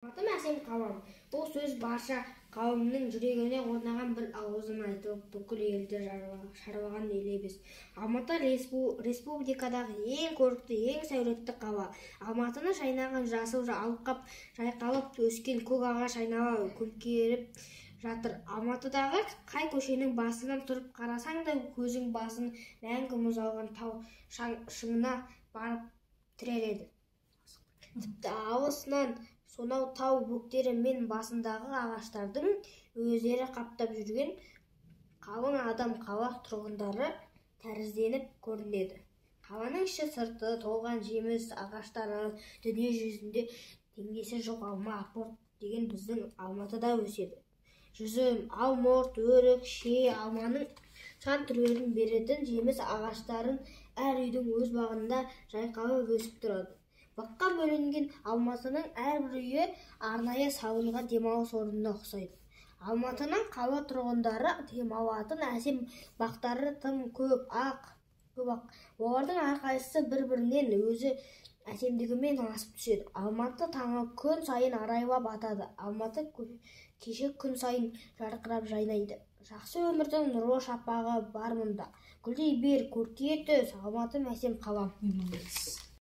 Атым әсем қалам. Бұл сөз барша қауымның жүрегіне орнаған бір ауыздан айтылып, бүкіл елді шарлаған елебіз. Алматы республикадағы ең көрікті, ең сәулетті қала. Алматыны шайнаған жасыл алқап, жайқалып өскен көк ағаш айнала көркейіп жатыр. Алматыдағы қай көшенің басынан тұрып қарасаң да көзің басын мәңгі мұз алған тау шыңына барып тіреледі. Тіпті алысынан сонау тау бөктері мен басындағы ағаштардың өздері қаптап жүрген қалың адам қала тұрғындары тәрізденіп көрінеді. Қаланың іші сырты толған жеміс ағаштары, дүние жүзінде теңдесі жоқ алма апорт деген біздің Алматыда өседі. Жүзім, алмұрт, өрік, шие, алманың сан түрлерін беретін жеміс ағаштарын әр үйдің өз бағында жайқалып өсіп тұрады. Баққа бөлінген Алматының әрбір үйі арнайы салынған демалыс орнына ұқсайды. Алматының қала тұрғындары демалатын әсем бақтары тым көп ақ. Олардың әрқайсысы бір-бірінен өзі әсемдігімен асып түседі. Алматы таңы күн сайын арайлап атады. Алматы кеше күн сайын жарқырап жайнайды. Жақсы өмірдің нұрлы шапағы бар мұнда. Гүлдей бер, көркейе түс, Алматым әсем қалам.